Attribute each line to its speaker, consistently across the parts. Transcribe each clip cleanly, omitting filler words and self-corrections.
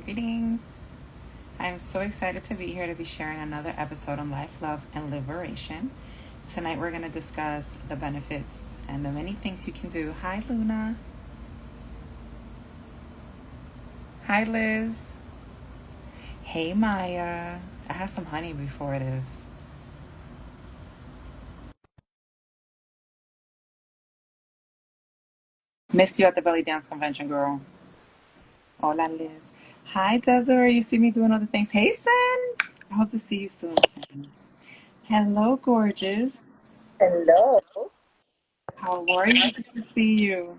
Speaker 1: Greetings. I'm so excited to be here to be sharing another episode on life, love, and liberation. Tonight we're going to discuss the benefits and the many things you can do. Hi, Luna. Hi, Liz. Hey, Maya. I had some honey before this. Missed you at the belly dance convention, girl. Hola, Liz. Hi, Desiree. You see me doing other things. Hey, Sen. I hope to see you soon, Sen. Hello, gorgeous.
Speaker 2: Hello,
Speaker 1: How are you? Good to see you.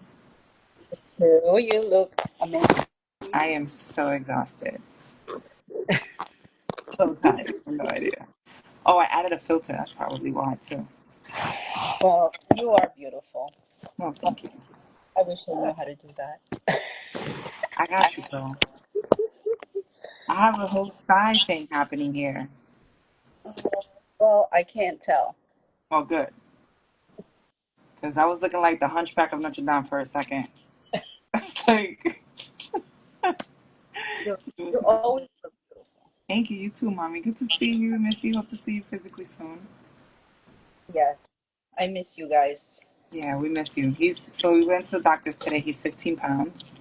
Speaker 2: too. You look amazing.
Speaker 1: I am so exhausted. So tired. I have no idea. Oh, I added a filter. That's probably why, too.
Speaker 2: Well, you are beautiful.
Speaker 1: Well, thank you.
Speaker 2: I wish I knew how to do that.
Speaker 1: I got you, girl. I have a whole sky thing happening here.
Speaker 2: Well, I can't tell.
Speaker 1: Oh, good. Because I was looking like the Hunchback of Notre Dame for a second. It's like,
Speaker 2: You
Speaker 1: it was
Speaker 2: you
Speaker 1: not.
Speaker 2: always look beautiful.
Speaker 1: Thank you. You too, mommy. Good to see you. Miss you. Hope to see you physically soon.
Speaker 2: Yes, I miss you guys.
Speaker 1: Yeah, we miss you. So we went to the doctor's today. He's 15 pounds.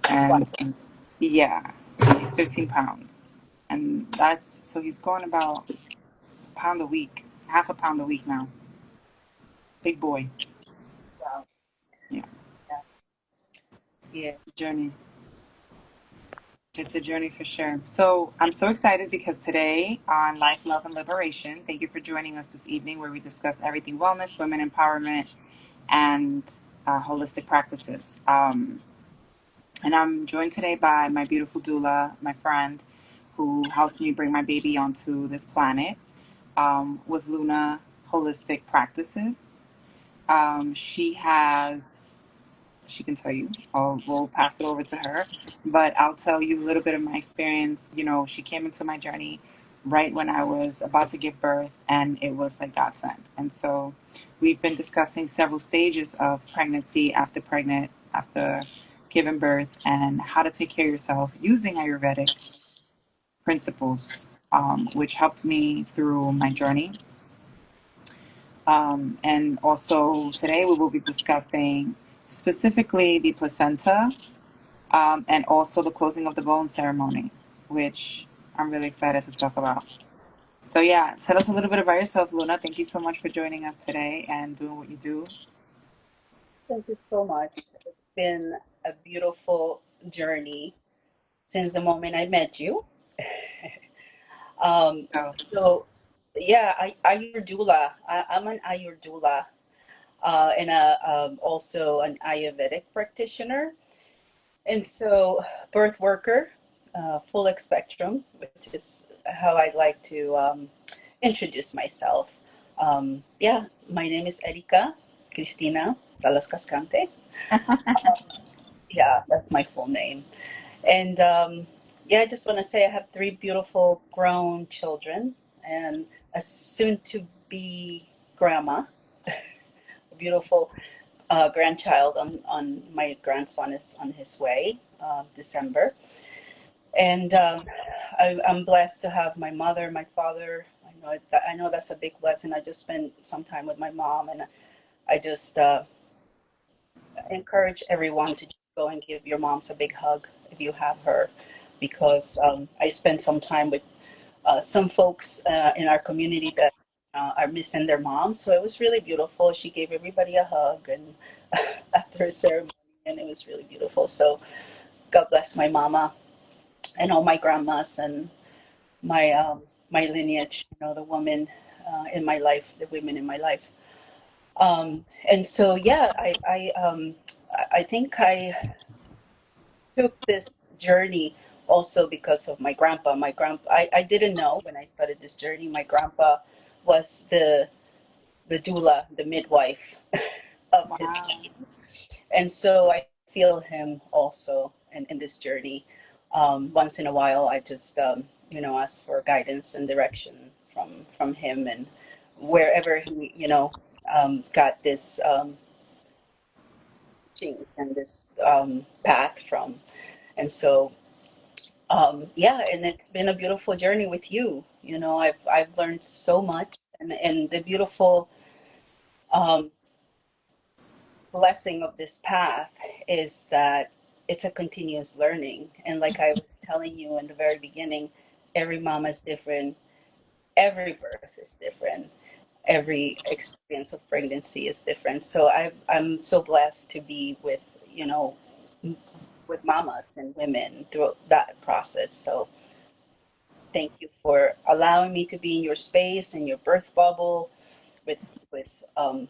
Speaker 2: Wow.
Speaker 1: And yeah, he's 15 pounds. And so he's growing about a pound a week, half a pound a week now. Big boy.
Speaker 2: Wow.
Speaker 1: Yeah,
Speaker 2: Yeah. Yeah.
Speaker 1: journey. It's a journey for sure. So I'm so excited because today on Life, Love, and Liberation, thank you for joining us this evening where we discuss everything wellness, women empowerment, and holistic practices. And I'm joined today by my beautiful doula, my friend, who helped me bring my baby onto this planet with Luna Holistic Practices. She has she can tell you. We'll pass it over to her. But I'll tell you a little bit of my experience. You know, she came into my journey right when I was about to give birth, and it was like God sent. And so we've been discussing several stages of pregnancy, after giving birth, and how to take care of yourself using Ayurvedic principles, which helped me through my journey. And also today we will be discussing specifically the placenta, and also the closing of the bone ceremony, which I'm really excited to talk about. So yeah, tell us a little bit about yourself, Luna. Thank you so much for joining us today and doing what you do.
Speaker 2: Thank you so much. It's been a beautiful journey since the moment I met you. Um,
Speaker 1: So,
Speaker 2: so, yeah, Ayur doula. I'm an Ayur doula and also an Ayurvedic practitioner. And so, birth worker, full spectrum, which is how I like to introduce myself. Yeah, my name is Erika Cristina Salas Cascante. Yeah, that's my full name. And yeah, I just want to say I have three beautiful grown children and a soon to be grandma, a beautiful grandchild on my grandson is on his way, December. And I'm blessed to have my mother, my father. I know that's a big blessing. I just spent some time with my mom, and I just encourage everyone to just go and give your moms a big hug if you have her, because I spent some time with some folks in our community that are missing their moms. So it was really beautiful. She gave everybody a hug and after a ceremony, and it was really beautiful. So God bless my mama and all my grandmas and my my lineage, the women in my life, the women in my life. And so yeah, I think I took this journey also because of my grandpa. I didn't know when I started this journey. My grandpa was the doula, the midwife of his
Speaker 1: wow.
Speaker 2: team, and so I feel him also in this journey. Once in a while, I just ask for guidance and direction from him, and wherever he got this teachings and this path from. And so, yeah, and it's been a beautiful journey with you. You know, I've learned so much, and the beautiful um, blessing of this path is that it's a continuous learning. And like I was telling you in the very beginning, every mom is different, every birth is different, every experience of pregnancy is different. So I'm so blessed to be with, you know, with mamas and women through that process. So thank you for allowing me to be in your space, in your birth bubble, with with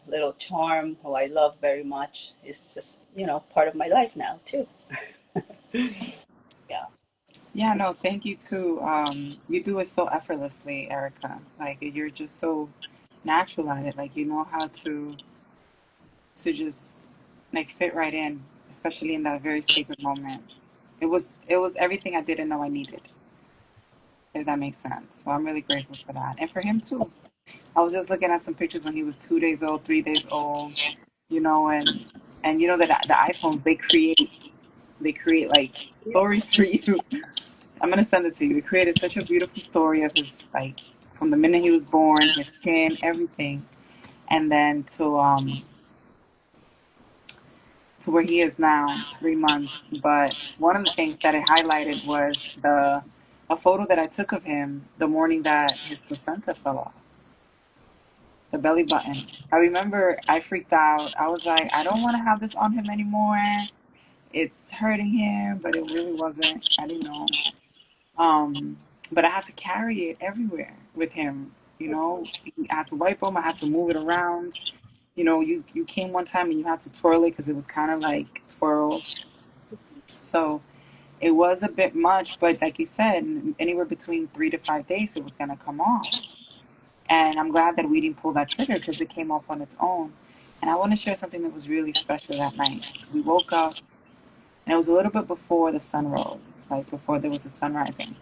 Speaker 2: little Charm, who I love very much. Is just, you know, part of my life now too. Yeah.
Speaker 1: Yeah, no, thank you too. You do it so effortlessly, Erica. Like you're just so natural at it. Like you know how to just like fit right in, especially in that very sacred moment. It was everything I didn't know I needed, if that makes sense. So I'm really grateful for that. And for him too. I was just looking at some pictures when he was 2 days old, 3 days old, and you know that the iPhones they create like stories for you. I'm gonna send it to you. They created such a beautiful story of his like from the minute he was born, his skin, everything, and then to where he is now, 3 months. But one of the things that it highlighted was the a photo that I took of him the morning that his placenta fell off, the belly button. I remember I freaked out. I was like, I don't want to have this on him anymore. It's hurting him, but it really wasn't. I didn't know. Um, but I had to carry it everywhere with him. I had to wipe him. I had to move it around. You came one time and you had to twirl it because it was kind of like twirled. So it was a bit much, but like you said, anywhere between 3 to 5 days, it was gonna come off. And I'm glad that we didn't pull that trigger because it came off on its own. And I want to share something that was really special that night. We woke up, and it was a little bit before the sun rose, like before there was a sun rising.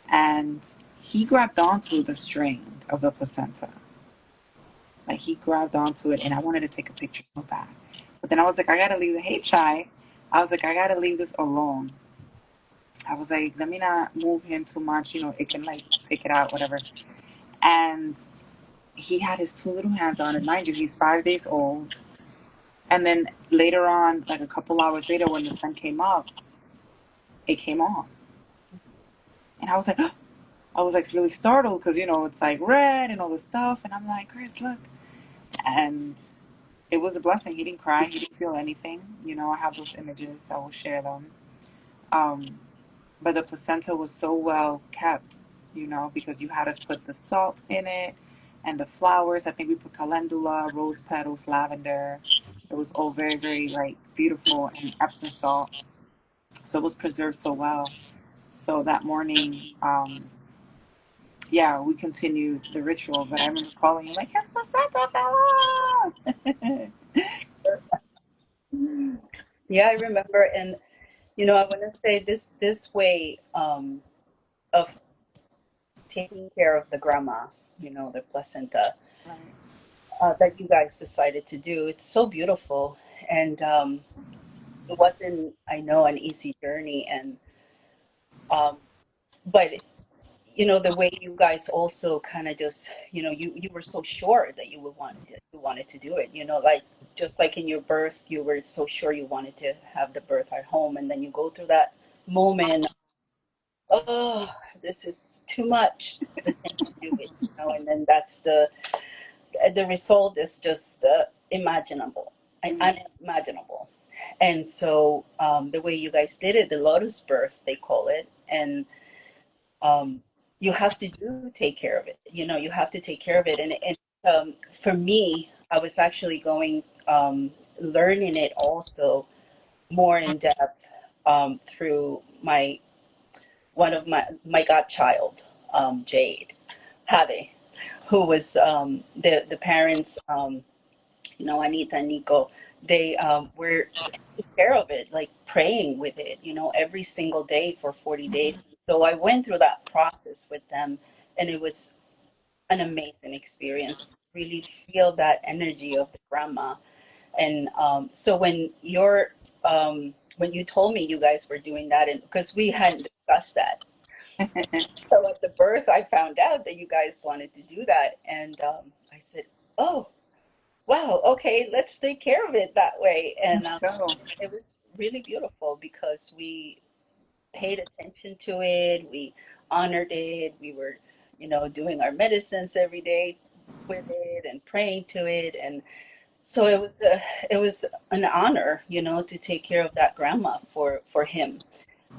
Speaker 1: And he grabbed onto the string of the placenta. Like he grabbed onto it, and I wanted to take a picture so bad. But then I was like, I gotta leave the hey chai. I was like, I gotta leave this alone. I was like, let me not move him too much. It can like take it out, whatever. And he had his two little hands on it. Mind you, he's 5 days old. And then later on, like a couple hours later, when the sun came up, it came off. And I was like, I was like really startled because it's like red and all this stuff. And I'm like, Chris, look. And it was a blessing. He didn't cry. He didn't feel anything. I have those images. I will share them. Um, but the placenta was so well kept, because you had us put the salt in it and the flowers. I think we put calendula, rose petals, lavender. It was all very, very like beautiful and Epsom salt. So it was preserved so well. So that morning, yeah, we continued the ritual. But I remember calling you like, his placenta fell off.
Speaker 2: Yeah, I remember, and you know, I want to say this way of taking care of the grandma, you know, the placenta,
Speaker 1: Right.
Speaker 2: that you guys decided to do. It's so beautiful, and it wasn't, I know, an easy journey, and um, but you know, the way you guys also kind of just, you know, you were so sure that you wanted to do it, you know, like just like in your birth, you were so sure you wanted to have the birth at home, and then you go through that moment, oh, this is too much, but then you do it, you know, and then that's the result is just imaginable,
Speaker 1: Mm.
Speaker 2: unimaginable. And so the way you guys did it, the lotus birth, they call it, and um, you have to do take care of it. You know, you have to take care of it. And for me, I was actually going learning it also more in depth through my one of my godchild, Jade Have, who was the parents, you know, Anita and Nico. They were taking care of it, like praying with it, you know, every single day for 40 days. So I went through that process with them, and it was an amazing experience to really feel that energy of the grandma. And so when your when you told me you guys were doing that, and because we hadn't discussed that. So at the birth, I found out that you guys wanted to do that, and I said, "Oh, wow, okay, let's take care of it that way." And
Speaker 1: So
Speaker 2: it was really beautiful because we paid attention to it, we honored it, we were, doing our medicines every day with it and praying to it, and so it was an honor, to take care of that grandma for him.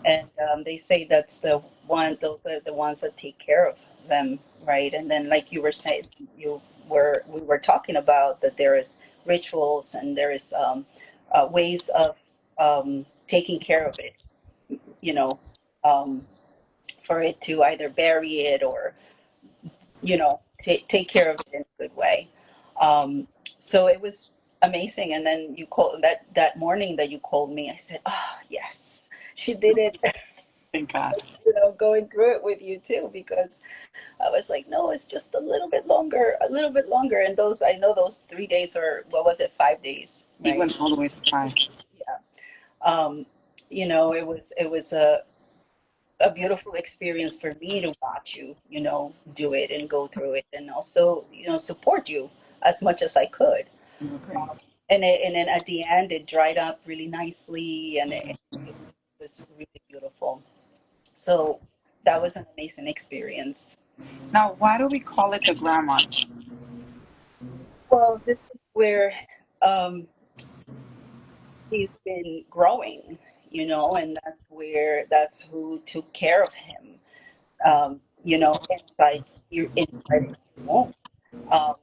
Speaker 2: And they say that's the one; those are the ones that take care of them, right? And then, like you were saying, we were talking about that there is rituals and there is ways of taking care of it, you know, um, for it to either bury it or take care of it in a good way. So it was amazing. And then you called that morning that you called me. I said, "Ah, yes, she did it."
Speaker 1: thank God.
Speaker 2: Going through it with you too, because I was like, no, it's just a little bit longer. And those, I know those 3 days, or what was it, 5 days,
Speaker 1: He
Speaker 2: right?
Speaker 1: went all the way to 5.
Speaker 2: Yeah. Um, it was a beautiful experience for me to watch you, do it and go through it, and also, support you as much as I could.
Speaker 1: You were great.
Speaker 2: And then at the end, it dried up really nicely, and it was really beautiful. So that was an amazing experience.
Speaker 1: Now, why do we call it the grandma?
Speaker 2: Well, this is where um, he's been growing, and that's who took care of him, inside his womb. Um,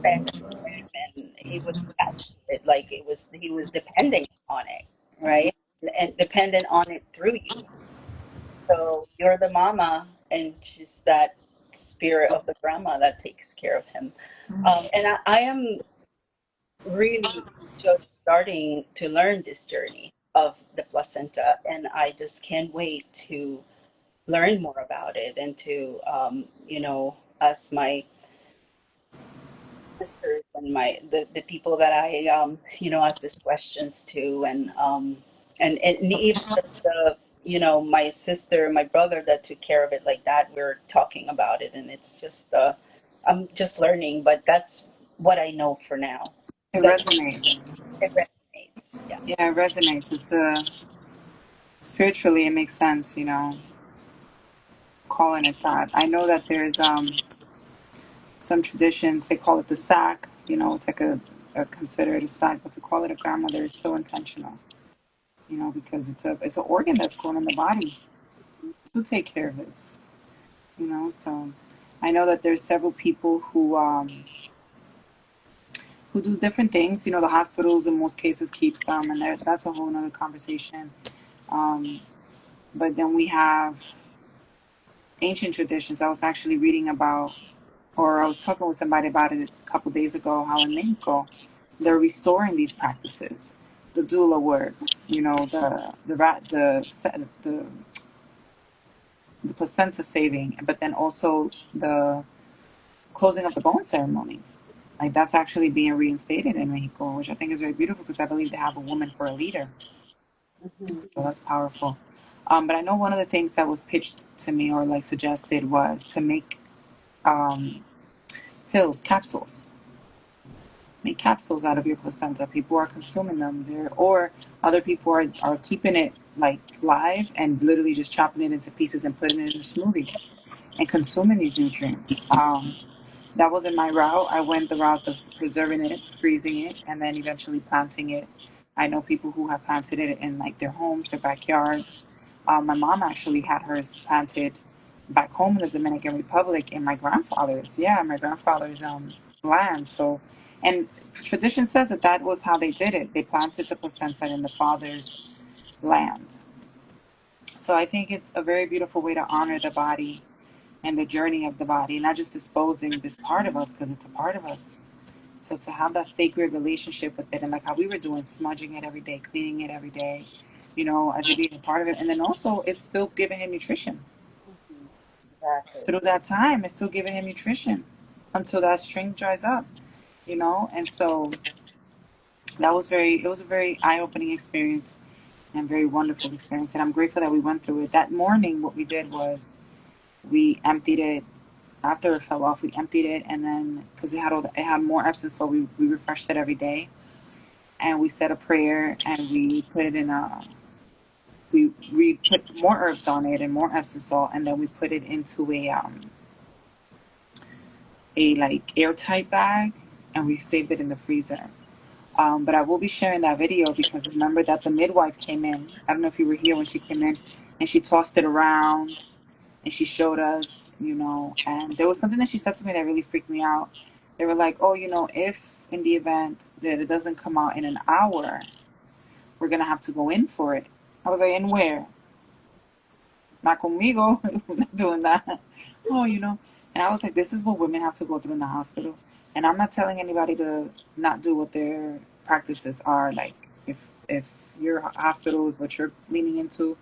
Speaker 2: fed him, and he was attached to it, like he was depending on it, right? And dependent on it through you. So you're the mama, and she's that spirit of the grandma that takes care of him. And I am really just starting to learn this journey of the placenta, and I just can't wait to learn more about it and to, as my sisters and the people that I, ask these questions to, and even my sister, my brother that took care of it like that, we're talking about it, and it's just, I'm just learning, but that's what I know for now.
Speaker 1: It
Speaker 2: That's
Speaker 1: resonates.
Speaker 2: It resonates. Yeah.
Speaker 1: Yeah, it resonates. It's spiritually, it makes sense, calling it that. I know that there's some traditions, they call it the sack, it's like a considered a sack, but to call it a grandmother is so intentional, because it's an organ that's grown in the body to take care of this, so I know that there's several people who do different things. The hospitals in most cases keeps them, and that's a whole nother conversation. Um, but then we have ancient traditions. I was actually reading about, or I was talking with somebody about it a couple days ago, how in Mexico they're restoring these practices. The doula work, the placenta saving, but then also the closing of the bone ceremonies. Like that's actually being reinstated in Mexico, which I think is very beautiful because I believe they have a woman for a leader.
Speaker 2: Hmm.
Speaker 1: So that's powerful. But I know one of the things that was pitched to me or like suggested was to make um, pills, capsules. Make capsules out of your placenta. People are consuming them there, or other people are keeping it like live and literally just chopping it into pieces and putting it in a smoothie and consuming these nutrients. That wasn't my route. I went the route of preserving it, freezing it, and then eventually planting it. I know people who have planted it in like their homes, their backyards. My mom actually had hers planted back home in the Dominican Republic in my grandfather's land. So, and tradition says that that was how they did it. They planted the placenta in the father's land. So I think it's a very beautiful way to honor the body and the journey of the body, not just disposing this part of us because it's a part of us. So to have that sacred relationship with it, and like how we were doing, smudging it every day, cleaning it every day, as it being a part of it, and then also it's still giving him nutrition
Speaker 2: Hmm. Exactly.
Speaker 1: through that time. It's still giving him nutrition until that string dries up, and so it was a very eye-opening experience. and very wonderful experience. And I'm grateful that we went through it. That morning, what we did was we emptied it after it fell off. We emptied it, and then because it had more Epsom, so we refreshed it every day, and we said a prayer, and we put it in a we put more herbs on it and more Epsom salt, and then we put it into a like airtight bag, and we saved it in the freezer. But I will be sharing that video because remember that the midwife came in. I don't know if you were here when she came in, and she tossed it around and she showed us, and there was something that she said to me that really freaked me out. They were like, oh, if in the event that it doesn't come out in an hour, we're going to have to go in for it. I was like, in where? Not conmigo. We're not doing that. Oh, And I was like, this is what women have to go through in the hospitals. And I'm not telling anybody to not do what their practices are. Like, if your hospital is what you're leaning into,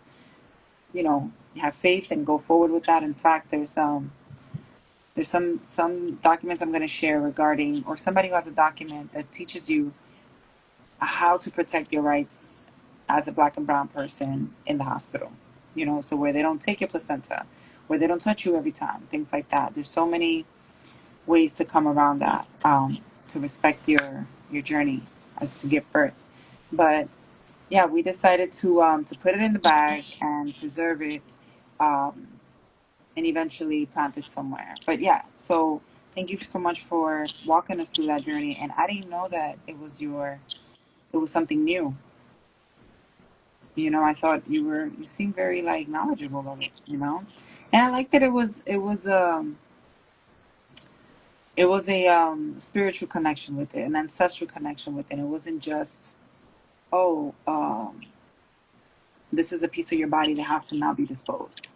Speaker 1: have faith and go forward with that. In fact, there's some documents I'm going to share regarding, or somebody who has a document that teaches you how to protect your rights as a black and brown person in the hospital. So where they don't take your placenta, where they don't touch you every time, things like that. There's so many ways to come around that, to respect your journey as to give birth. But yeah, we decided to put it in the bag and preserve it, um, and eventually plant it somewhere. But yeah, so thank you so much for walking us through that journey. And I didn't know that it was something new. I thought you seemed very like knowledgeable of it. And I liked that it was a spiritual connection with it, an ancestral connection with it. It wasn't just, oh, this is a piece of your body that has to now be disposed.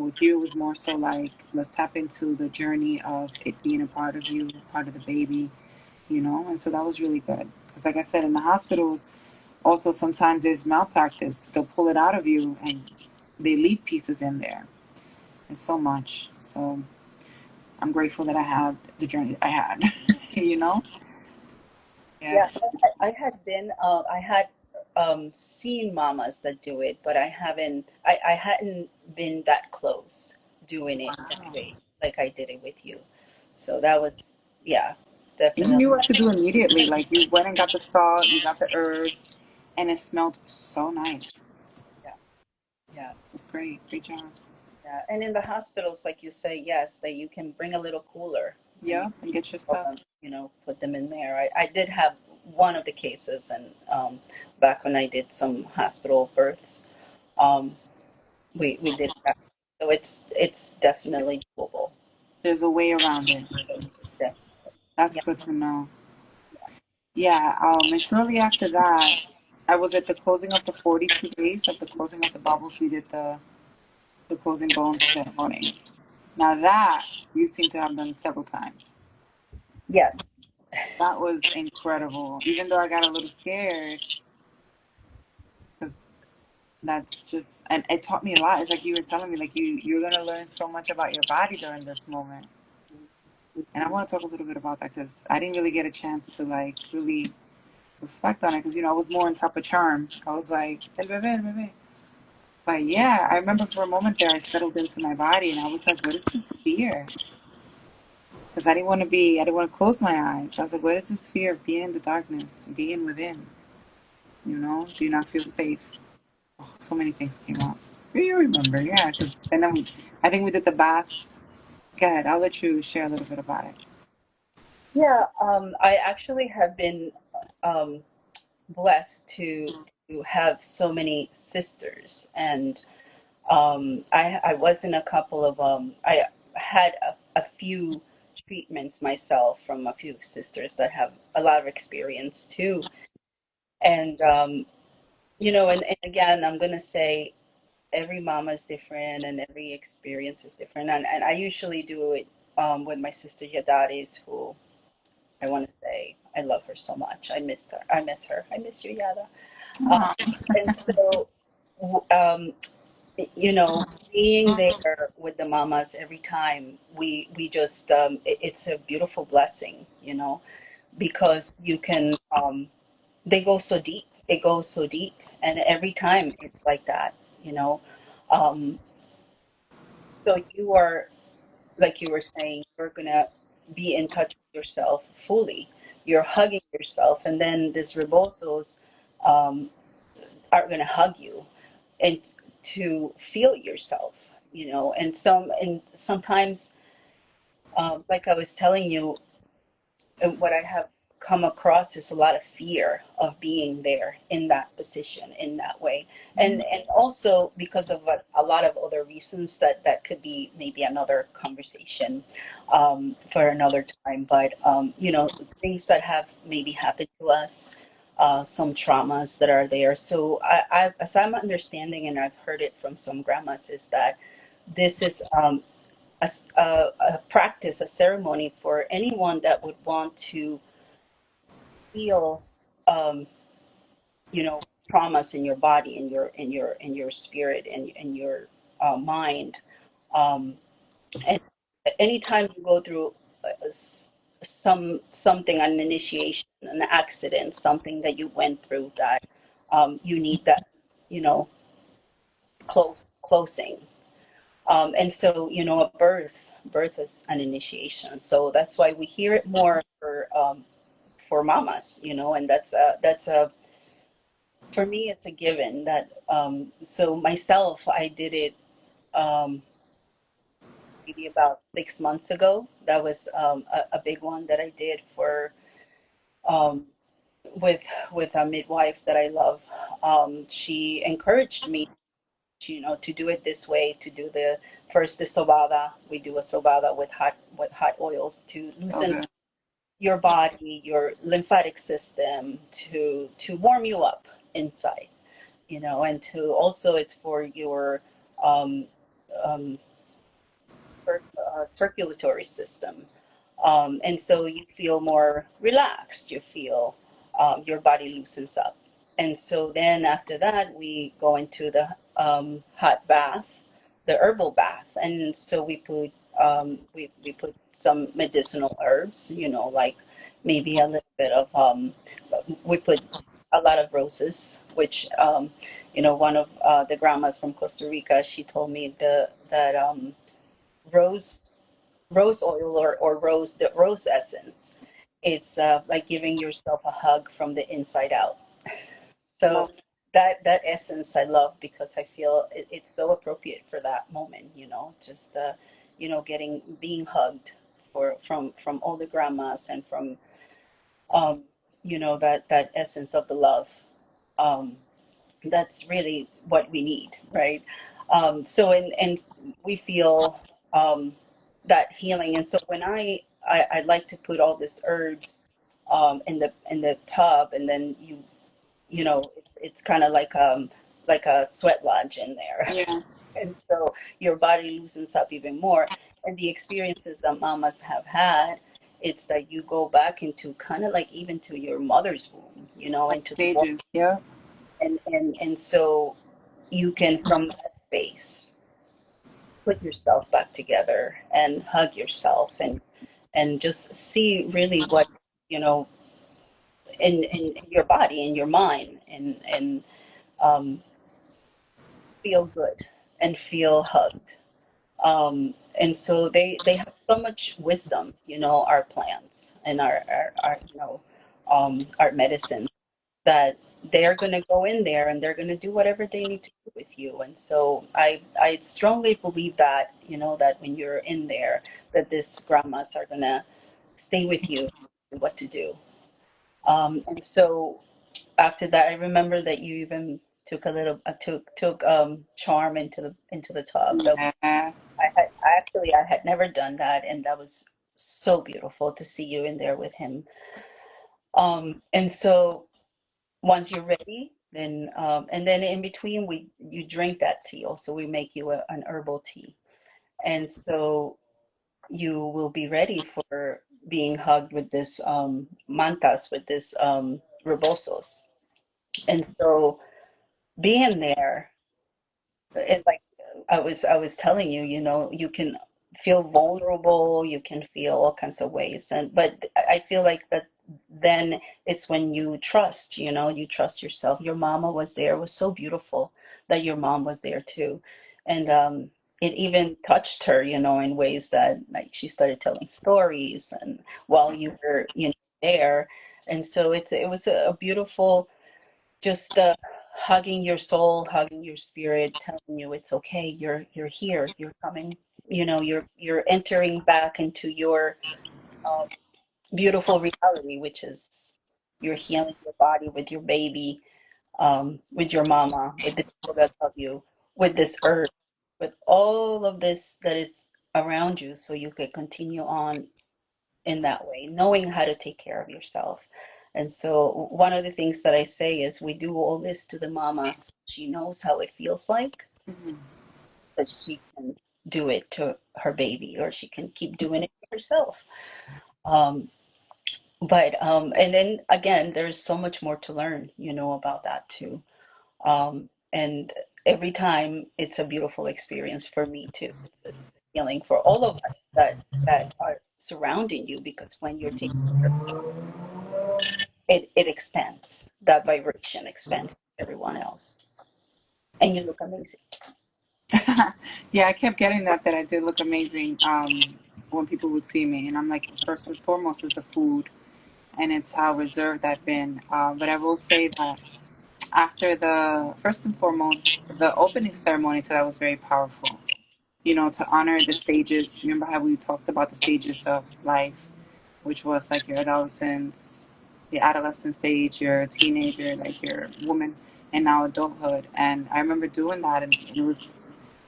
Speaker 1: With you, it was more so like, let's tap into the journey of it being a part of you, part of the baby, and so that was really good. Because, like I said, in the hospitals, also sometimes there's malpractice. They'll pull it out of you and they leave pieces in there. It's so much. So I'm grateful that I had the journey that I had, you know?
Speaker 2: Yeah,
Speaker 1: Yes.
Speaker 2: I had seen mamas that do it, but I hadn't been that close doing it that
Speaker 1: Wow.
Speaker 2: way, like I did it with you. So that was, yeah,
Speaker 1: You
Speaker 2: definitely.
Speaker 1: knew what to do immediately. Like you went and got the salt, you got the herbs, and it smelled so nice.
Speaker 2: Yeah, yeah,
Speaker 1: It was great. Great job.
Speaker 2: yeah. And in the hospitals, like you say, yes, that you can bring a little cooler and you,
Speaker 1: Yeah, and get your stuff.
Speaker 2: put them in there. I did have one of the cases, and back when I did some hospital births, um, we did that. So it's definitely doable.
Speaker 1: There's a way around it.
Speaker 2: Yeah,
Speaker 1: That's
Speaker 2: yeah,
Speaker 1: good to know. Yeah, and shortly after that, I was at the closing of the 42 days of the closing of the bubbles. We did the closing bones ceremony. Now that you seem to have done several times.
Speaker 2: yes,
Speaker 1: That was incredible. Even though I got a little scared, because that's just, and it taught me a lot. It's like you were telling me, like you're gonna learn so much about your body during this moment. And I want to talk a little bit about that because I didn't really get a chance to like really reflect on it because I was more on top of charm. I was like, el bebé, el bebé. But yeah, I remember for a moment there, I settled into my body and I was like, what is this fear? Because I didn't want to close my eyes. I was like, what is this fear of being in the darkness, being within? Do you not feel safe? Oh, so many things came up. You remember, yeah. Because then I think we did the bath. Go ahead, I'll let you share a little bit about it.
Speaker 2: yeah. I actually have been um, blessed to have so many sisters, and I was in a couple of I had a few treatments myself from a few sisters that have a lot of experience too, and and again, I'm gonna say every mama is different and every experience is different. And I usually do it with my sister Yadadis, who I want to say I love her so much. I missed her. I miss her. I miss you, Yada.
Speaker 1: Aw.
Speaker 2: And so, w- um, you know, being there with the mamas every time, we just it's a beautiful blessing, because you can they go so deep. it goes so deep, and every time it's like that, you know. Um, so you are, like you were saying, you're gonna be in touch with yourself fully. You're hugging yourself, and then these rebosos um, are gonna hug you, and to feel yourself, you know. And sometimes, like I was telling you, and what I have come across is a lot of fear of being there in that position in that way, and also because of a lot of other reasons that could be maybe another conversation for another time. But you know, things that have maybe happened to us, some traumas that are there. So as I'm understanding, and I've heard it from some grandmas, is that this is a practice, a ceremony for anyone that would want to feel, um, you know, traumas in your body, in your spirit, and in your mind. Um, and anytime you go through something, an initiation, an accident, something that you went through that you need that, you know, closing. And so, you know, a birth is an initiation. So that's why we hear it more for mamas, you know, and that's a for me, it's a given that. So myself, I did it um, maybe about 6 months ago. That was a big one that I did for um, with a midwife that I love. She encouraged me, you know, to do it this way, to do the sobada. We do a sobada with hot oils to loosen
Speaker 1: Okay.
Speaker 2: your body, your lymphatic system, to warm you up inside, you know, and to also it's for your um, um, circulatory system. And so you feel more relaxed, you feel your body loosens up. And so then after that, we go into the hot bath, the herbal bath. And so we put some medicinal herbs, you know, like maybe a little bit of, we put a lot of roses, which, you know, one of the grandmas from Costa Rica, she told me that rose rose oil or the rose essence. It's like giving yourself a hug from the inside out. So
Speaker 1: Love.
Speaker 2: that essence I love because I feel it's so appropriate for that moment. You know, just you know, being hugged from all the grandmas and from um, you know, that essence of the love. Um, that's really what we need, right? So and we feel that healing, and so when I like to put all these herbs in the tub, and then you know it's kind of like a sweat lodge in there,
Speaker 1: Yeah.
Speaker 2: and so your body loosens up even more, and the experiences that mamas have had. It's that you go back into kind of like even to your mother's womb, you know, into the womb,
Speaker 1: Stages. Yeah.
Speaker 2: and so you can from that space put yourself back together and hug yourself and just see really what you know in your body, in your mind, and um, feel good and feel hugged. And so they have so much wisdom, you know, our plants and our you know our medicine, that they're going to go in there and they're going to do whatever they need to do with you. And so I strongly believe that, you know, that when you're in there, that these grandmas are going to stay with you and what to do. And so after that, I remember that you even took a little took charm into the tub. That
Speaker 1: Yeah.
Speaker 2: I had never done that, and that was so beautiful to see you in there with him. And so once you're ready, then and then in between we you drink that tea. Also, we make you an herbal tea, and so you will be ready for being hugged with this mantas, with this rebosos. And so being there, it's like I was telling you, you know, you can feel vulnerable, you can feel all kinds of ways, and but I feel like then it's when you trust, you trust yourself. Your mama was there. It was so beautiful that your mom was there too. And it even touched her, in ways that, like, she started telling stories and while you were, there. And so it was a beautiful, just hugging your soul, hugging your spirit, telling you it's okay. You're here. You're coming. You're entering back into your um, beautiful reality, which is you're healing your body with your baby, with your mama, with the people that love you, with this earth, with all of this that is around you, so you can continue on in that way, knowing how to take care of yourself. And so, one of the things that I say is we do all this to the mama so she knows how it feels like,
Speaker 1: Mhm.
Speaker 2: that she can do it to her baby, or she can keep doing it to herself. Um, and then again, there's so much more to learn, about that too. And every time it's a beautiful experience for me too. It's healing for all of us that are surrounding you, because when you're taking care of it expands. That vibration expands to everyone else. And you look amazing.
Speaker 1: Yeah, I kept getting that I did look amazing when people would see me. And I'm like, first and foremost is the food, and it's how reserved I've been. But I will say that after the first and foremost, the opening ceremony to that was very powerful. To honor the stages. Remember how we talked about the stages of life, which was like your adolescence, your adolescent stage, your teenager, like your woman, and now adulthood. And I remember doing that, and it was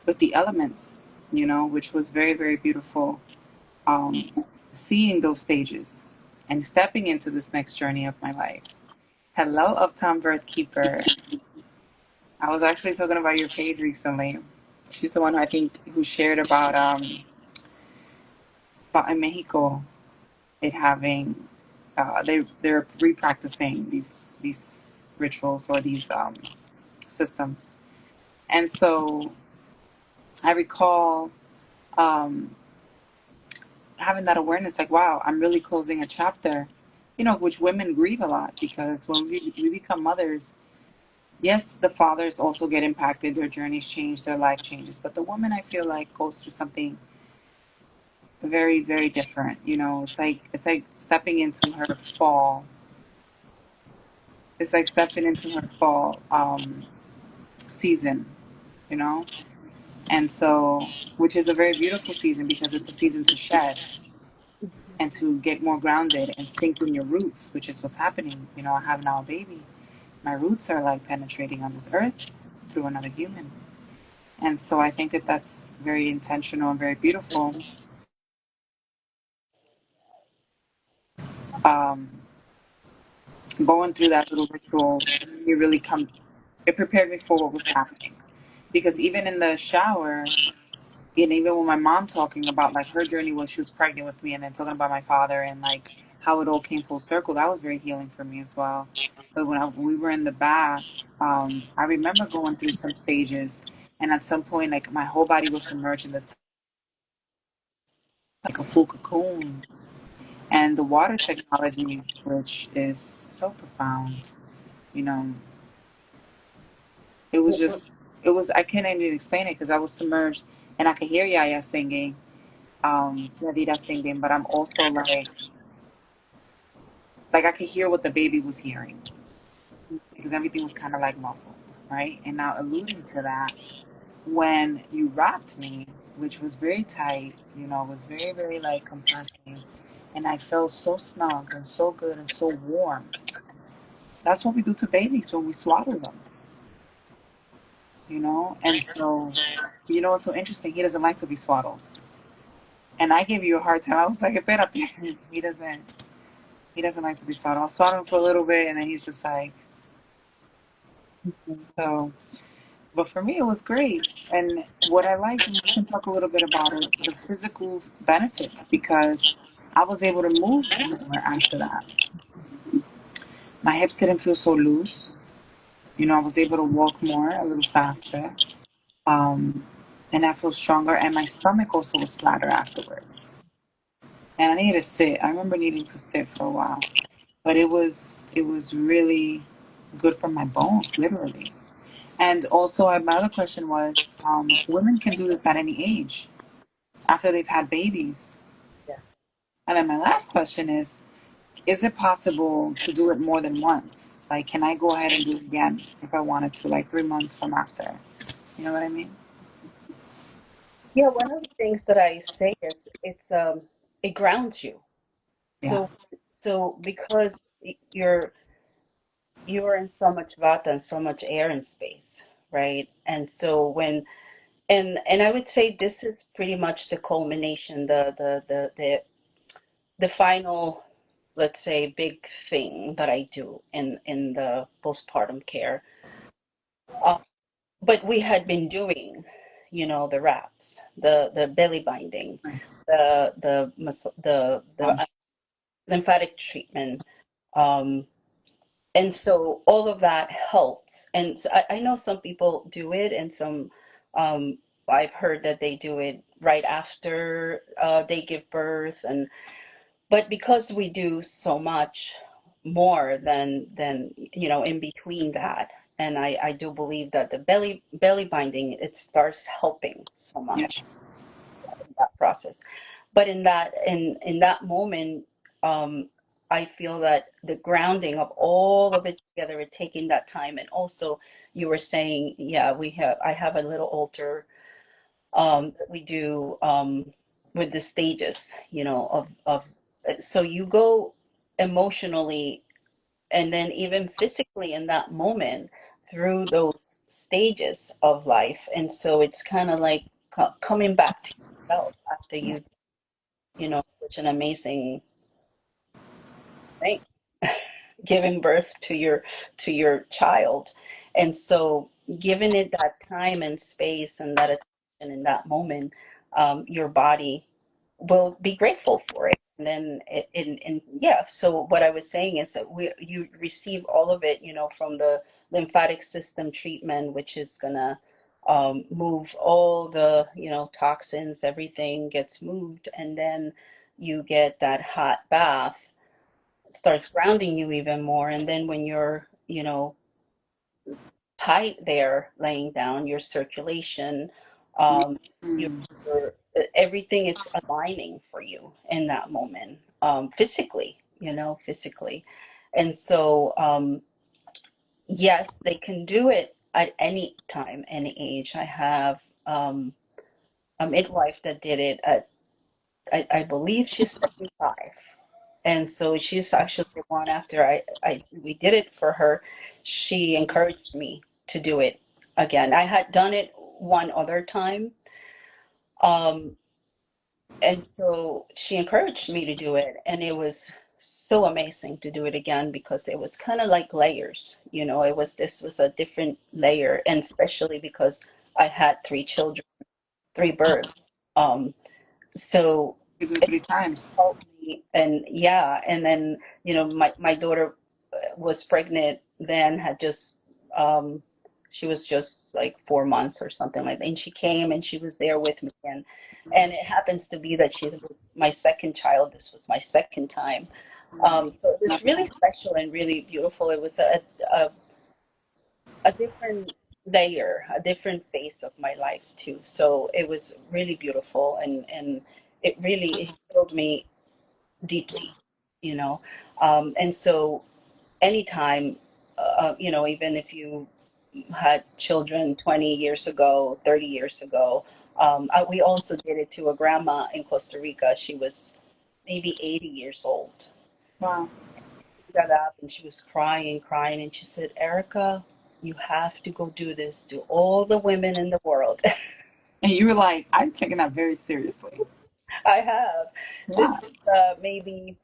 Speaker 1: with the elements, which was very, very beautiful. Um, Seeing those stages and stepping into this next journey of my life. Hello, Uptown Birth Keeper. I was actually talking about your page recently. She's the one who I think who shared about in Mexico it having they're repracticing these rituals or these systems. And so I recall um, having that awareness, like, wow, I'm really closing a chapter, which women grieve a lot because when we become mothers, yes, the fathers also get impacted, their journeys change, their life changes, but the woman, I feel like, goes through something very, very different. It's like stepping into her fall. It's like stepping into her fall season, you know? And so, which is a very beautiful season because it's a season to shed and to get more grounded and sink in your roots, which is what's happening. I have now a baby. My roots are like penetrating on this earth through another human. And so I think that that's very intentional and very beautiful. Um, Going through that little ritual, it really come. It prepared me for what was happening, because even in the shower, and even with my mom talking about like her journey when she was pregnant with me, and then talking about my father and like how it all came full circle, that was very healing for me as well. But when we were in the bath, I remember going through some stages, and at some point, like my whole body was submerged in the like a full cocoon, and the water technology, which is so profound, you know, it was just, it was, I can't even explain it because I was submerged, and I could hear Yaya singing, Yadira singing, but I'm also like I could hear what the baby was hearing because everything was kind of like muffled, right? And now alluding to that, when you wrapped me, which was very tight, was very, very like compressing, and I felt so snug and so good and so warm. That's what we do to babies when we swaddle them. And so, what's so interesting? He doesn't like to be swaddled. And I gave you a hard time. I was like, espérate. He doesn't like to be swaddled. I'll swaddle him for a little bit, and then he's just like, so. But for me, it was great. And what I liked, and we can talk a little bit about it, the physical benefits, because I was able to move more after that. My hips didn't feel so loose. I was able to walk more, a little faster. Um, and I feel stronger. And my stomach also was flatter afterwards. And I needed to sit. I remember needing to sit for a while. but it was really good for my bones, literally. And also, my other question was, women can do this at any age after they've had babies.
Speaker 2: Yeah.
Speaker 1: And then my last question is it possible to do it more than once? Like, can I go ahead and do it again if I wanted to, like 3 months from after? You know what I mean?
Speaker 2: Yeah, one of the things that I say is it grounds you.
Speaker 1: Yeah.
Speaker 2: So because you're in so much vata and so much air and space, right? And so and I would say this is pretty much the culmination, the final, let's say, big thing that I do in the postpartum care. Uh, but we had been doing, the wraps, the belly binding,
Speaker 1: Right.
Speaker 2: the
Speaker 1: Um,
Speaker 2: lymphatic treatment. Um, and so all of that helps. And so I know some people do it, and some um, I've heard that they do it right after they give birth, and but because we do so much more than in between that, and I do believe that the belly binding, it starts helping so
Speaker 1: yeah.
Speaker 2: much in that process. But in that moment, um, I feel that the grounding of all of it together, it taking that time, and also you were saying, yeah, I have a little altar that we do with the stages, of so you go emotionally and then even physically in that moment through those stages of life, and so it's kind of like coming back to yourself after
Speaker 1: Yeah.
Speaker 2: such an amazing thing, giving birth to your child. And so giving it that time and space and that attention in that moment, your body will be grateful for it. And then yeah, so what I was saying is that you receive all of it, from the lymphatic system treatment, which is gonna move all the, toxins, everything gets moved, and then you get that hot bath, starts grounding you even more. And then when you're, tight there laying down, your circulation, your,
Speaker 1: Mm,
Speaker 2: everything, it's aligning for you in that moment, physically, physically. And so, yes, they can do it at any time, any age. I have a midwife that did it at, I believe she's 75. And so she's actually the one, after we did it for her, she encouraged me to do it again. I had done it one other time. Um, and so she encouraged me to do it, and it was so amazing to do it again because it was kind of like layers, this was a different layer, and especially because I had three children, three births. Um, so
Speaker 1: you do it 3 times.
Speaker 2: helped me. And yeah, and then my daughter was pregnant then, had just she was just like 4 months or something like that, and she came and she was there with me, and it happens to be that she was my second child. This was my second time. So it was really special and really beautiful. It was a different layer, a different phase of my life too. So it was really beautiful, and it healed me deeply, you know. And so anytime, even if you had children 20 years ago, 30 years ago, we also did it to a grandma in Costa Rica. She was maybe 80 years old.
Speaker 1: Wow.
Speaker 2: She got up and she was crying, crying, and she said, Erica, you have to go do this to all the women in the world.
Speaker 1: And you were like, I'm taking that very seriously.
Speaker 2: I have. This
Speaker 1: Yeah.
Speaker 2: was maybe,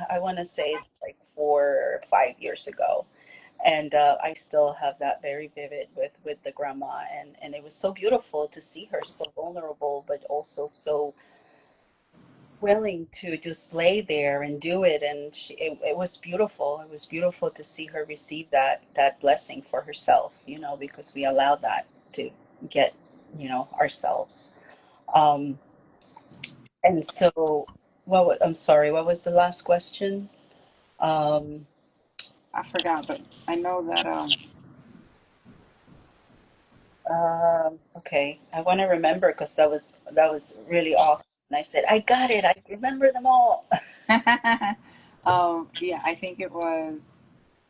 Speaker 2: I want to say it's like 4 or 5 years ago. And I still have that very vivid with the grandma, and it was so beautiful to see her so vulnerable, but also so willing to just lay there and do it. And it was beautiful. It was beautiful to see her receive that blessing for herself, because we allowed that to get, ourselves. Um, and so, I'm sorry, what was the last question? Um,
Speaker 1: I forgot, but I know that
Speaker 2: okay, I want to remember because that was really awesome. And I said, I got it. I remember them all.
Speaker 1: yeah, I think it was.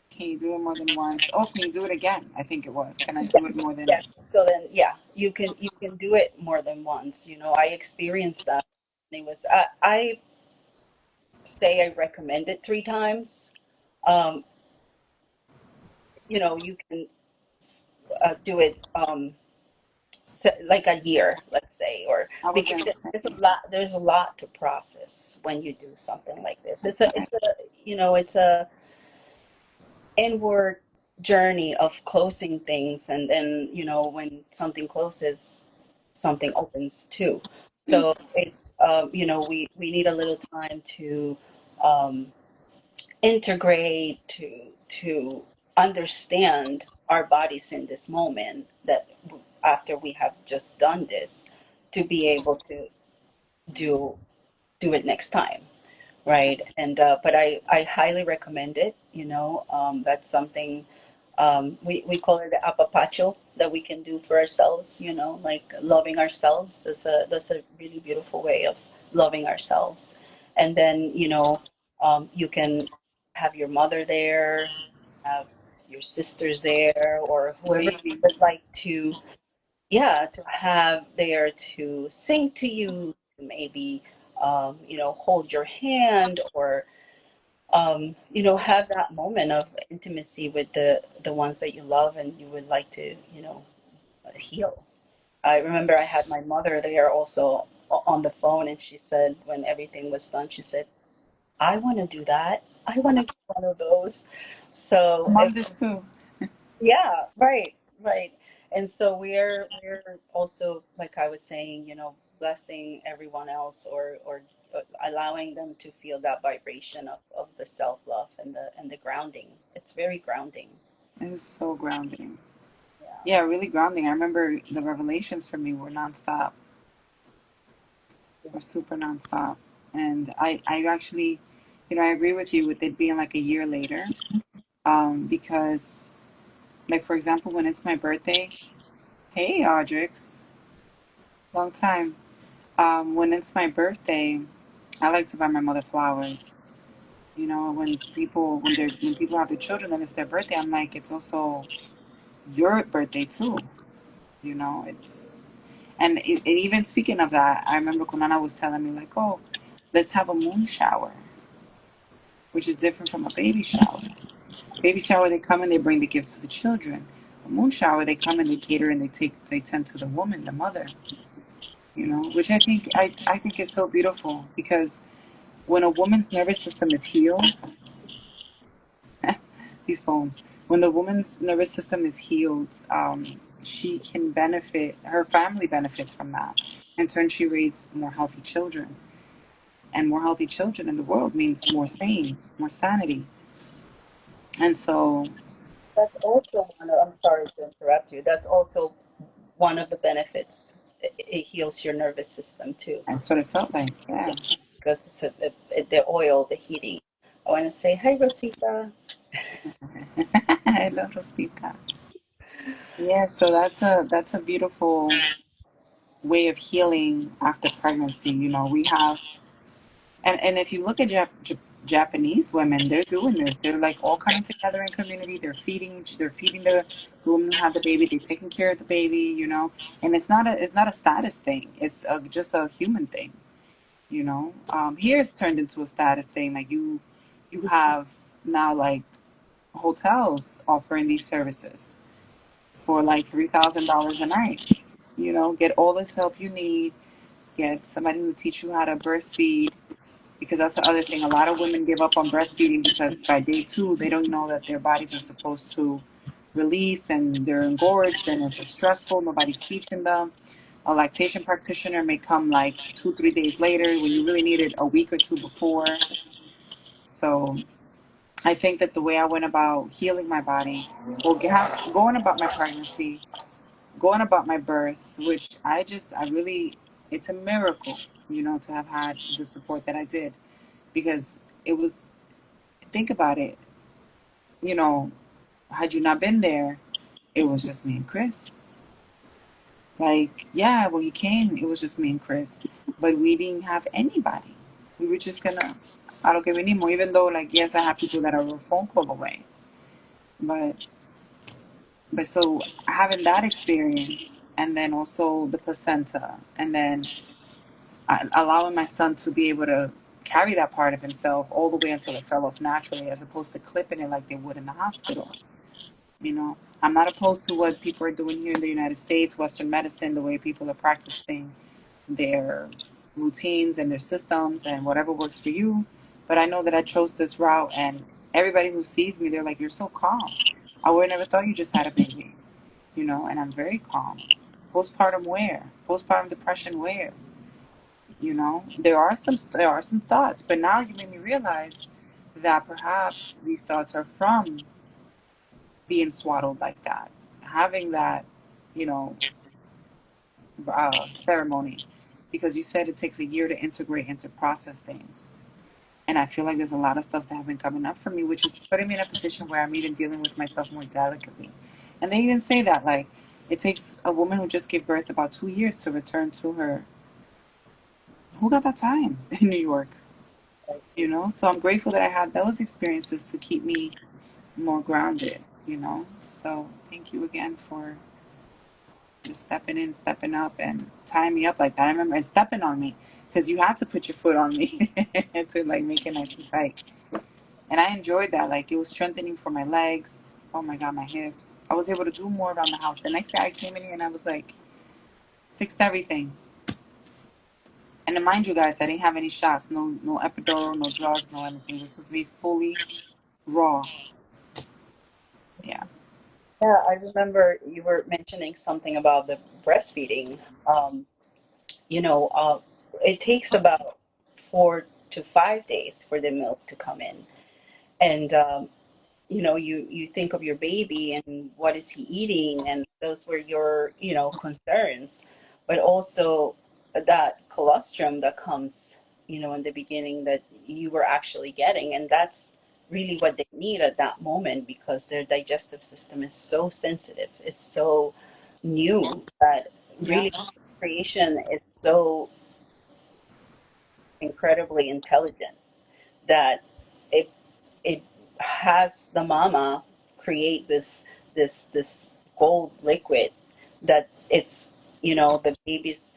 Speaker 1: Can you do it more than once? Oh, can you do it again? I think it was. Can I do it more
Speaker 2: Yeah.
Speaker 1: than?
Speaker 2: So then, yeah, you can do it more than once. I experienced that. It was I say I recommend it 3 times. Um, you can do it like a year, let's say, or
Speaker 1: I was
Speaker 2: because
Speaker 1: gonna say.
Speaker 2: there's a lot to process when you do something like this. It's a inward journey of closing things, and then when something closes, something opens too. So it's we need a little time to um, integrate, to understand our bodies in this moment, that after we have just done this, to be able to do do it next time, right? And but I highly recommend it. That's something, we call it the apapacho, that we can do for ourselves, like loving ourselves. That's a really beautiful way of loving ourselves. And then you can have your mother there, have your sisters there, or whoever you
Speaker 1: Baby.
Speaker 2: would like to, yeah, to have there to sing to you, to maybe hold your hand, or have that moment of intimacy with the ones that you love and you would like to heal. I remember I had my mother there also on the phone, and she said, when everything was done, she said, I want to do that. I want to get one of those. So
Speaker 1: Mom did too.
Speaker 2: yeah, right, right. And so we're also, like I was saying, blessing everyone else, or allowing them to feel that vibration of the self-love and the grounding. It's very grounding.
Speaker 1: It was so grounding.
Speaker 2: Yeah.
Speaker 1: Yeah, really grounding. I remember the revelations for me were nonstop.
Speaker 2: Yeah.
Speaker 1: Were super nonstop. And I actually, I agree with you with it being like a year later. Because like for example, when it's my birthday, hey Audrix, long time. When it's my birthday, I like to buy my mother flowers. When people have their children, then it's their birthday. I'm like, it's also your birthday too. It's and even speaking of that, I remember Kunana was telling me like, oh, let's have a moon shower, which is different from a baby shower. Baby shower, they come and they bring the gifts to the children. A moon shower, they come and they cater and they tend to the woman, the mother. Which I think is so beautiful because when a woman's nervous system is healed, these phones, when the woman's nervous system is healed, she can benefit. Her family benefits from that. In turn, she raised more healthy children, and more healthy children in the world means more sane, more sanity. And so
Speaker 2: That's also I'm sorry to interrupt you. That's also one of the benefits. It heals your nervous system too.
Speaker 1: that's what it felt like.
Speaker 2: Yeah,
Speaker 1: Yeah.
Speaker 2: because the oil, the heating. I want to say, hi, Rosita.
Speaker 1: I love Rosita. Yeah, so that's a beautiful way of healing after pregnancy. We have, and if you look at Japanese women, they're doing this. They're like all coming together in community. They're feeding the woman who had the baby. They're taking care of the baby. And it's not a status thing. It's just a human thing. Here it's turned into a status thing. Like you have now like hotels offering these services for like $3,000 a night. Get all this help you need. Get somebody who teach you how to breastfeed, because that's the other thing. A lot of women give up on breastfeeding because by day two they don't know that their bodies are supposed to release and they're engorged and it's just stressful. Nobody's teaching them. A lactation practitioner may come like 2, 3 days later when you really need it a week or two before. So I think that the way I went about healing my body, well, going about my pregnancy, going about my birth, which it's a miracle, to have had the support that I did, because it was think about it, you know, had you not been there, it was just me and Chris. Like, yeah, when you came, it was just me and Chris, but we didn't have anybody. We were just gonna, I don't care anymore, even though, like, yes, I have people that are a phone call away. But, so having that experience, and then also the placenta, and then allowing my son to be able to carry that part of himself all the way until it fell off naturally, as opposed to clipping it like they would in the hospital. You know, I'm not opposed to what people are doing here in the United States, Western medicine, the way people are practicing their routines and their systems and whatever works for you. But I know that I chose this route, and everybody who sees me, they're like, "You're so calm. I would have never thought you just had a baby," and I'm very calm. Postpartum where? Postpartum depression where? There are some thoughts, but now you made me realize that perhaps these thoughts are from being swaddled like that, having that, you know, ceremony, because you said it takes a year to integrate and to process things. And I feel like there's a lot of stuff that have been coming up for me, which is putting me in a position where I'm even dealing with myself more delicately. And they even say that, like, it takes a woman who just gave birth about 2 years to return to her. Who got that time in New York? So I'm grateful that I had those experiences to keep me more grounded. So thank you again for just stepping in, stepping up, and tying me up like that. I remember and stepping on me because you had to put your foot on me to like make it nice and tight. And I enjoyed that. Like, it was strengthening for my legs. Oh my God, my hips. I was able to do more around the house. The next day I came in here and I was like, fixed everything. And to mind you guys, I didn't have any shots, no epidural, no drugs, no anything. This was me fully raw. Yeah.
Speaker 2: Yeah, I remember you were mentioning something about the breastfeeding. Um, it takes about 4 to 5 days for the milk to come in. And you think of your baby and what is he eating, and those were your concerns, but also that colostrum that comes in the beginning that you were actually getting, and that's really what they need at that moment because their digestive system is so sensitive, it's so new that
Speaker 1: Yeah.
Speaker 2: really creation is so incredibly intelligent that it it has the mama create this gold liquid that it's the baby's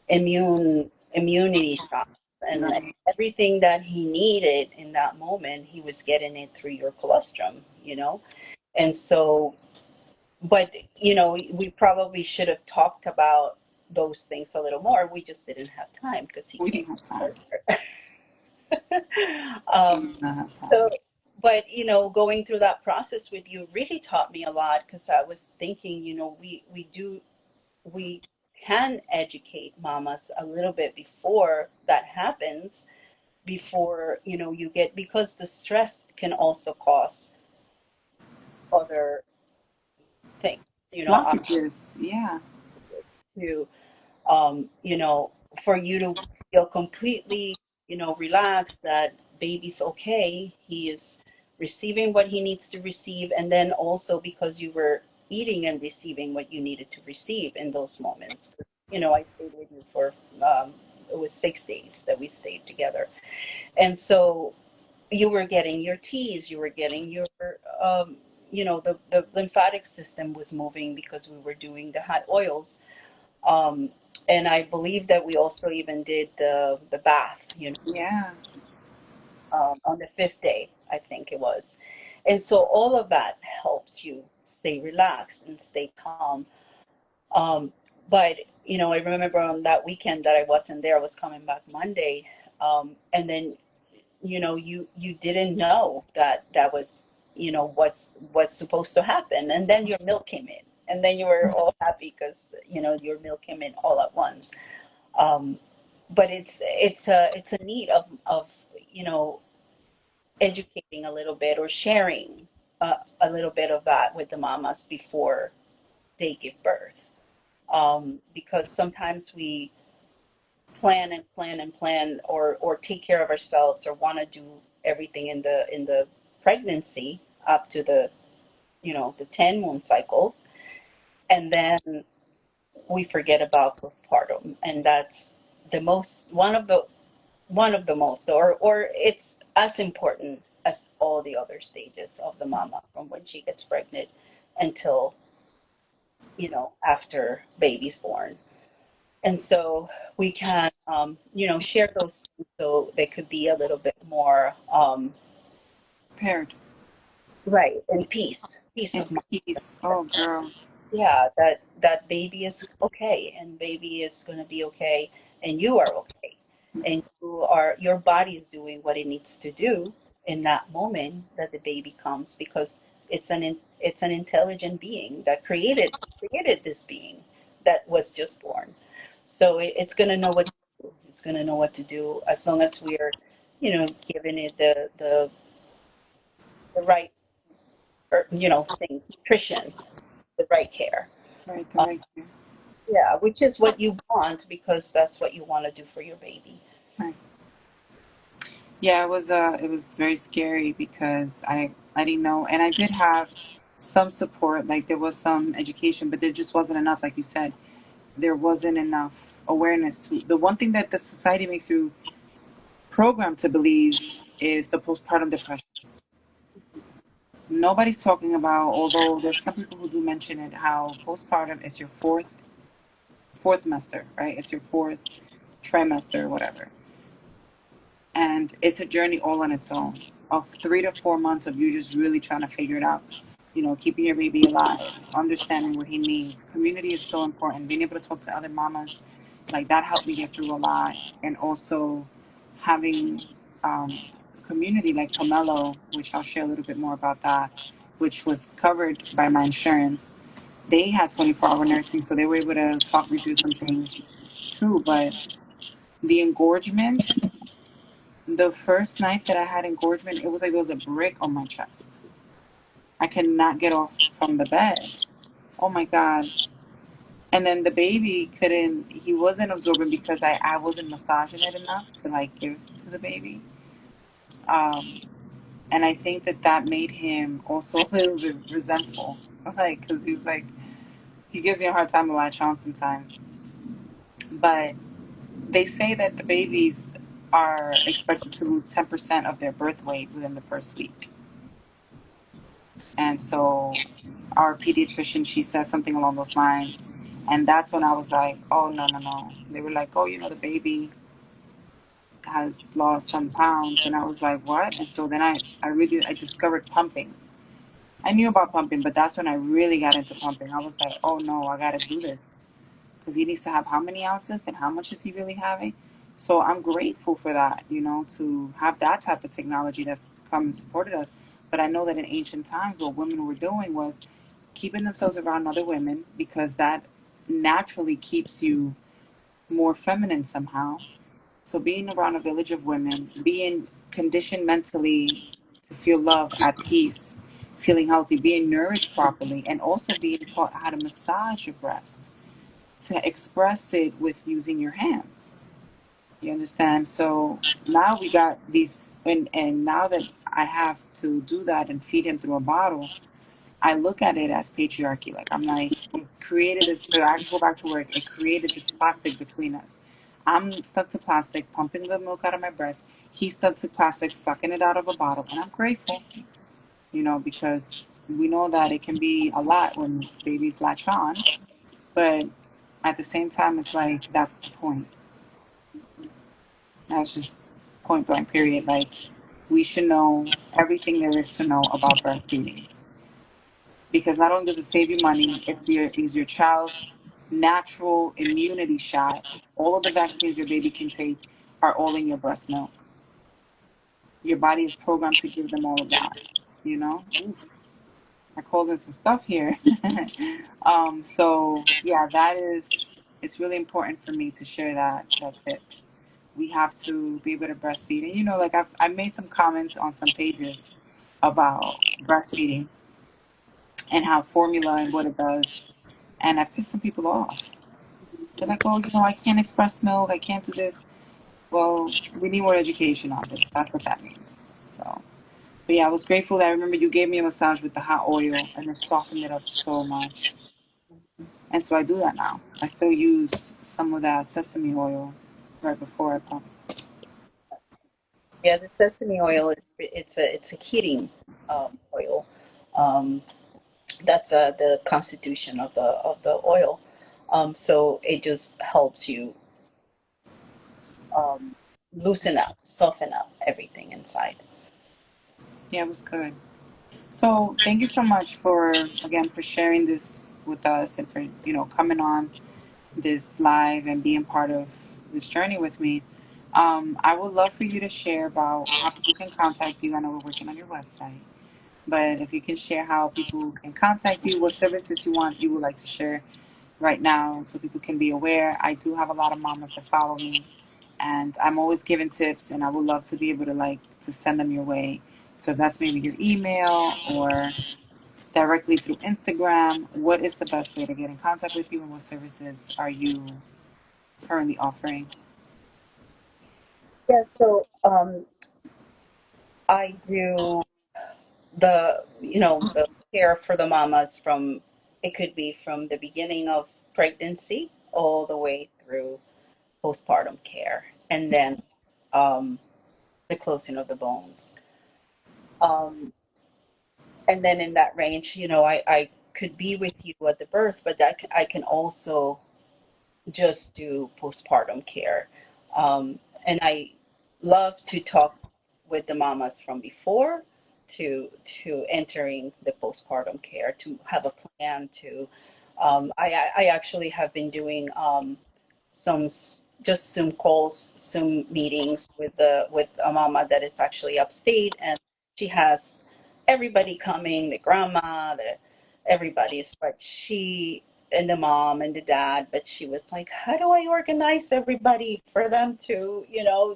Speaker 2: immunity shots and
Speaker 1: Right.
Speaker 2: everything that he needed in that moment he was getting it through your colostrum. And so, but we probably should have talked about those things a little more. We just didn't have time because he
Speaker 1: We
Speaker 2: came
Speaker 1: didn't have time. We
Speaker 2: um,
Speaker 1: did not have
Speaker 2: So,
Speaker 1: time.
Speaker 2: but going through that process with you really taught me a lot because I was thinking, we can educate mamas a little bit before that happens, before you get, because the stress can also cause other things,
Speaker 1: Blockages. Yeah.
Speaker 2: obstacles to for you to feel completely, relaxed that baby's okay, he is receiving what he needs to receive, and then also because you were eating and receiving what you needed to receive in those moments. I stayed with you for, it was 6 days that we stayed together. And so you were getting your teas, you were getting your, the lymphatic system was moving because we were doing the hot oils, um, and I believe that we also even did the bath,
Speaker 1: Yeah.
Speaker 2: on the fifth day, I think it was. And so all of that helps you stay relaxed and stay calm. Um, but I remember on that weekend that I wasn't there. I was coming back Monday, and then you didn't know that that was what's supposed to happen, and then your milk came in, and then you were all happy because your milk came in all at once. um, but it's a need of you know educating a little bit or sharing a little bit of that with the mamas before they give birth, because sometimes we plan and plan and plan or take care of ourselves or want to do everything in the pregnancy up to the, you know, the 10 moon cycles, and then we forget about postpartum, and that's the most one of the most, or it's as important as all the other stages of the mama from when she gets pregnant until, you know, after baby's born. And so we can, you know, share those things so they could be a little bit more,
Speaker 1: Paired.
Speaker 2: right, and peace
Speaker 1: And
Speaker 2: of mind.
Speaker 1: peace. Oh, girl.
Speaker 2: Yeah, that baby is okay, and baby is going to be okay, and you are okay, and your body is doing what it needs to do in that moment that the baby comes, because it's an intelligent being that created this being that was just born. So it's going to know what to do. It's going to know what to do as long as we're, you know, giving it the right, you know, things, nutrition, the right care.
Speaker 1: Right, the right here.
Speaker 2: Yeah, which is what you want, because that's what you want to do for your baby.
Speaker 1: Right. Yeah, it was very scary because I didn't know, and I did have some support, like there was some education, but there just wasn't enough, like you said. There wasn't enough awareness to the one thing that the society makes you programmed to believe is the postpartum depression. Nobody's talking about, although there's some people who do mention it, how postpartum is your fourth trimester, right? It's your fourth trimester, whatever. And it's a journey all on its own of 3 to 4 months of you just really trying to figure it out, you know, keeping your baby alive, understanding what he needs. Community is so important. Being able to talk to other mamas, like that helped me get through a lot. And also having community like Pomelo, which I'll share a little bit more about that, which was covered by my insurance. They had 24-hour nursing, so they were able to talk me through some things too. But the engorgement, the first night that I had engorgement, it was like there was a brick on my chest. I could not get off from the bed. Oh my God. And then the baby couldn't, he wasn't absorbing because I wasn't massaging it enough to like give to the baby. Um, and I think that that made him also a little bit resentful. Like, because he was like, he gives me a hard time to latch on sometimes. But they say that the babies are expected to lose 10% of their birth weight within the first week. And so our pediatrician, she said something along those lines. And that's when I was like, oh, no, no, no. They were like, oh, you know, the baby has lost some pounds. And I was like, what? And so then I discovered pumping. I knew about pumping, but that's when I really got into pumping. I was like, oh, no, I got to do this. Because he needs to have how many ounces and how much is he really having? So I'm grateful for that, you know, to have that type of technology that's come and supported us. But I know that in ancient times, what women were doing was keeping themselves around other women because that naturally keeps you more feminine somehow. So being around a village of women, being conditioned mentally to feel love, at peace, feeling healthy, being nourished properly, and also being taught how to massage your breasts, to express it with using your hands. You understand? So now we got these, and now that I have to do that and feed him through a bottle, I look at it as patriarchy. Like I'm like, it created this. So I go back to work. It created this plastic between us. I'm stuck to plastic, pumping the milk out of my breast. He's stuck to plastic, sucking it out of a bottle, and I'm grateful, you know, because we know that it can be a lot when babies latch on, but at the same time, it's like that's the point. That's just point blank. Period. Like we should know everything there is to know about breastfeeding because not only does it save you money, it's your child's natural immunity shot. All of the vaccines your baby can take are all in your breast milk. Your body is programmed to give them all of that. You know, oof, I called in some stuff here. So yeah, that is. It's really important for me to share that tip. We have to be able to breastfeed, and you know, like I've made some comments on some pages about breastfeeding and how formula and what it does, and I pissed some people off. They're like, oh, you know, I can't express milk, I can't do this. Well, we need more education on this. That's what that means. So, but yeah, I was grateful that I remember you gave me a massage with the hot oil and it softened it up so much. And so I do that now. I still use some of that sesame oil right before I pump.
Speaker 2: Yeah, the sesame oil is it's a heating oil. Um, that's the constitution of the oil. So it just helps you um, loosen up, soften up everything inside.
Speaker 1: Yeah, it was good. So thank you so much for again for sharing this with us and for coming on this live and being part of this journey with me. I would love for you to share about how people can contact you. I know we're working on your website, but if you can share how people can contact you, what services you would like to share right now, so people can be aware. I do have a lot of mamas that follow me, and I'm always giving tips, and I would love to be able to to send them your way. So if that's maybe your email or directly through Instagram. What is the best way to get in contact with you, and what services are you currently offering?
Speaker 2: Yeah, so I do the care for the mamas from it could be from the beginning of pregnancy all the way through postpartum care, and then um, the closing of the bones. Um, and then in that range, I could be with you at the birth, but I can also just do postpartum care. And I love to talk with the mamas from before to entering the postpartum care to have a plan to. I actually have been doing just Zoom calls, Zoom meetings with a mama that is actually upstate, and she has everybody coming, the grandma, the everybody's, but she and the mom and the dad, but she was like, how do I organize everybody for them to,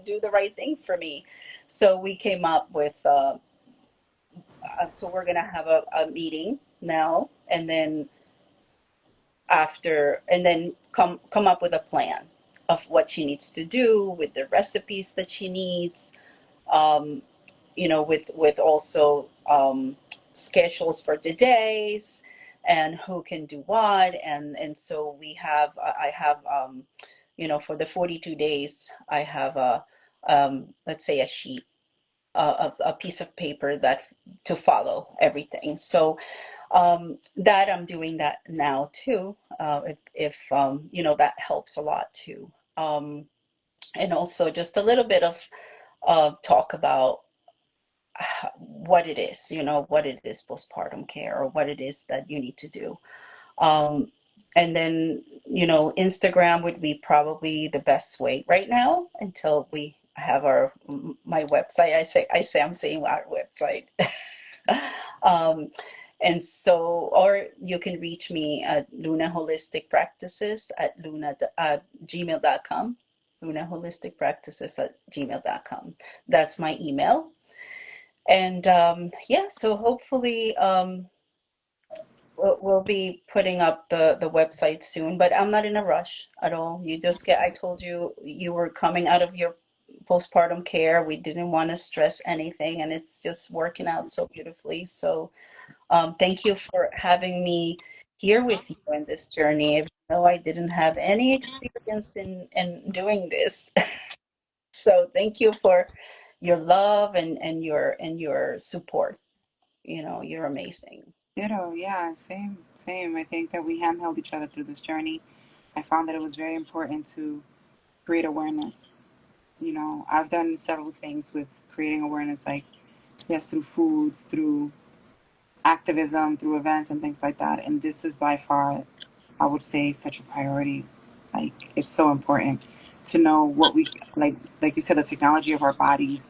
Speaker 2: do the right thing for me? So we came up with, so we're going to have a meeting now, and then and then come up with a plan of what she needs to do with the recipes that she needs, um, with also schedules for the days and who can do what, and so I have for the 42 days I have a let's say a sheet, a piece of paper that to follow everything. So that I'm doing that now too. If that helps a lot too. And also just a little bit of talk about what it is, what it is postpartum care or what it is that you need to do. Um, and then, Instagram would be probably the best way right now until we have my website. I say I'm saying our website. um, and so, or you can reach me at Luna Holistic Practices at gmail.com. Luna Holistic Practices at gmail.com. That's my email. And yeah, so hopefully we'll be putting up the website soon, but I'm not in a rush at all. I told you you were coming out of your postpartum care. We didn't want to stress anything, and it's just working out so beautifully. So thank you for having me here with you in this journey. Even though I didn't have any experience in doing this. So thank you for your love and your support. You're amazing.
Speaker 1: Ditto, yeah, same, same. I think that we handheld each other through this journey. I found that it was very important to create awareness. I've done several things with creating awareness, like yes, through foods, through activism, through events and things like that. And this is by far, I would say, such a priority. Like it's so important to know what we like you said, the technology of our bodies,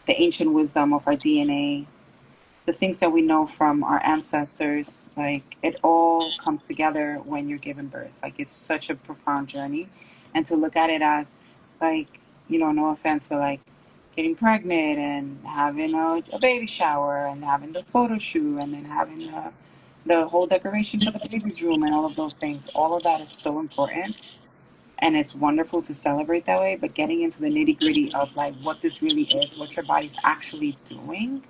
Speaker 1: the ancient wisdom of our DNA, the things that we know from our ancestors. Like it all comes together when you're giving birth. Like it's such a profound journey. And to look at it as like, no offense to like getting pregnant and having a baby shower and having the photo shoot and then having the whole decoration for the baby's room and all of those things. All of that is so important. And it's wonderful to celebrate that way, but getting into the nitty gritty of like what this really is, what your body's actually doing,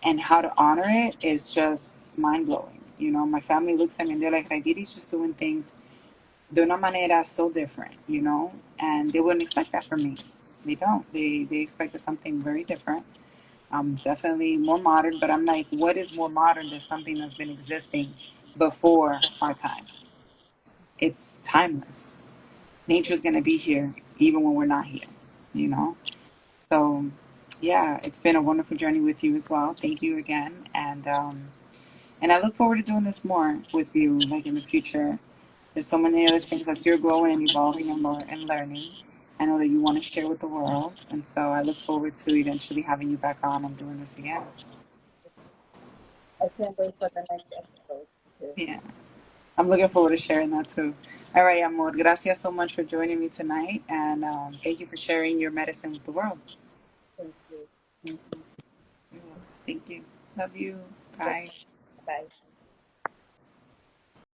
Speaker 1: and how to honor it is just mind blowing. You know, my family looks at me and they're like, Ragiri's just doing things de una manera so different, you know, and they wouldn't expect that from me. They don't. They expected something very different. Definitely more modern, but I'm like, what is more modern than something that's been existing before our time? It's timeless. Nature's gonna be here even when we're not here, you know. So, yeah, it's been a wonderful journey with you as well. Thank you again, and I look forward to doing this more with you, like in the future. There's so many other things as you're growing and evolving and learning. I know that you want to share with the world, and so I look forward to eventually having you back on and doing this again.
Speaker 2: I can't wait for the next episode too.
Speaker 1: Yeah, I'm looking forward to sharing that too. All right, amor. Gracias so much for joining me tonight, and thank you for sharing your medicine with the world.
Speaker 2: Thank you. Mm-hmm.
Speaker 1: Thank you. Love you.
Speaker 2: Bye
Speaker 1: Bye.
Speaker 2: bye.